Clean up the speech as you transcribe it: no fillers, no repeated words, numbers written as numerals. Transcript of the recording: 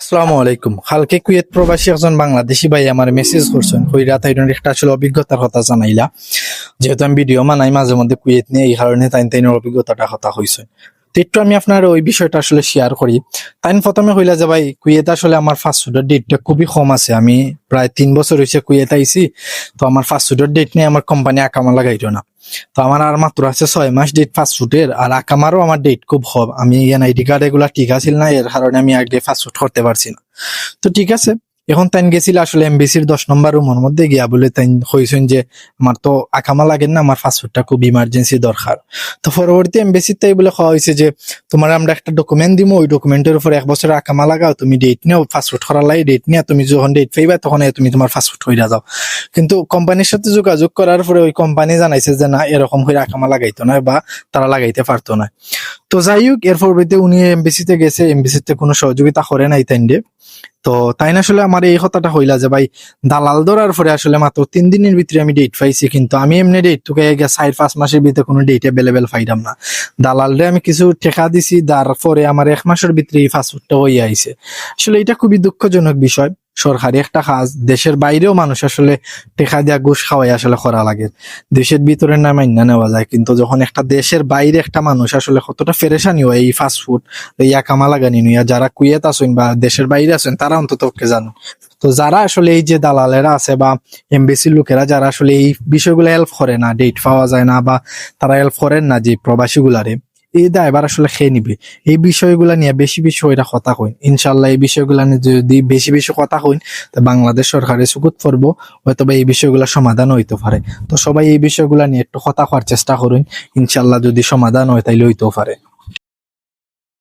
আসসালামু আলাইকুম। কালকে কুয়েত প্রবাসী একজন বাংলাদেশি ভাই আমার মেসেজ করছেন, কইরা তাইনের একটা আসলে অভিজ্ঞতার কথা জানাইলা। যেহেতু আমি ভিডিও বানাই মাঝে মধ্যে কুয়েত নিয়ে, এই কারণে তাইনের অভিজ্ঞতাটা কথা হয়েছে। তো একটু আমি আপনার ওই বিষয়টা আসলে শেয়ার করি। তাইন প্রথমে কইলা যে ভাই কুয়েত আসলে আমার ফাস্ট ফুডের ডেটটা খুবই কম আছে। আমি প্রায় 3 বছর হয়েছে কুয়েত আইছি, তো আমার ফাস্ট ফুডের ডেট নিয়ে আমার কোম্পানি আকামা লাগাইতো না। তো আমার আর মাত্র আছে 6 মাস ডেট ফাস্ট ফুডের, আর আকামারও আমার ডেট খুব কম। আমি এনআইডি কার্ড এগুলা ঠিক আছিল না, এর কারণে আমি আগে ফাস্ট ফুড করতে পারছি না। তো ঠিক আছে, এখন তাইন গেছিল আসলে এমবিসির 10 নম্বর রুমের মধ্যে গিয়া বলে তাইন কইছেন যে আমার তো আকামা লাগেন না, আমার ফাস্ট ফুডটা খুব ইমার্জেন্সি দরকার। তো পরবর্তী এমবিসির তাই বলে খাওয়া হয়েছে যে তোমার আমরা একটা ডকুমেন্ট দিব, ওই ডকুমেন্টের উপর 1 বছরের আকামা লাগাও, তুমি ডেট নিও ফাস্ট ফুড করার লাগে, ডেট নিয়ে তুমি যখন ডেট পাইবা তখন তুমি তোমার ফাস্ট ফুড কইরা যাও। কিন্তু কোম্পানির সাথে যোগাযোগ করার পরে ওই কোম্পানি জানাইছে যে না, এরকম করে আকামা লাগাইতো না বা তারা লাগাইতে পারতো না। তো যাই হোক, এর পরবর্তীতে উনি এমবিসিতে গেছে, এমবিসিতে কোনো সহযোগিতা করে নাই তাইন্ডে। তো তাই না আসলে আমার এই কথাটা হইলা যে ভাই দালাল ধরার পরে আসলে মাত্র 3 দিনের ভিতরে আমি ডেট পাইছি, কিন্তু আমি এমনি ডেট তোকে 4-5 মাসের ভিতরে কোনো ডেট অ্যাভেলেবেল পাইলাম না। দালালরে আমি কিছু টাকা দিছি, তারপরে আমার 1 মাসের ভিতরে এই ফাস্টফুডটা হয়ে আইছে। আসলে এটা খুবই দুঃখজনক বিষয়। সরকারি একটা কাজ, দেশের বাইরেও মানুষ আসলে টেকা দিয়া ঘুষ খাওয়াই আসলে করা লাগে। দেশের ভিতরে না মাইনা নেওয়া যায়, কিন্তু যখন একটা দেশের বাইরে একটা মানুষ আসলে কতটা ফেরেশানি হয় এই ফাস্টফুড এই একামা লাগানি নিয়ে, যারা কুয়েত আছেন বা দেশের বাইরে আছেন তারা অন্তত ওকে জানেন। তো যারা আসলে এই যে দালালেরা আছে বা এমবিসির লোকেরা যারা আসলে এই বিষয়গুলো হেল্প করে না, ডেট পাওয়া যায় না বা তারা হেল্প করেন না যে প্রবাসী গুলারে, এই দায়ভার আসলে খেয়ে নিবে। এই বিষয়গুলা নিয়ে বেশি বেশি ওইটা কথা কইন, ইনশাল্লাহ এই বিষয়গুলা নিয়ে যদি বেশি বেশি কথা কইন তো বাংলাদেশ সরকারের সুকুত পড়বো, হয়তো বা এই বিষয়গুলা সমাধান হইতে পারে। তো সবাই এই বিষয়গুলা নিয়ে একটু কথা করার চেষ্টা করুন, ইনশাল্লাহ যদি সমাধান হয় তাইলে হইতেও পারে।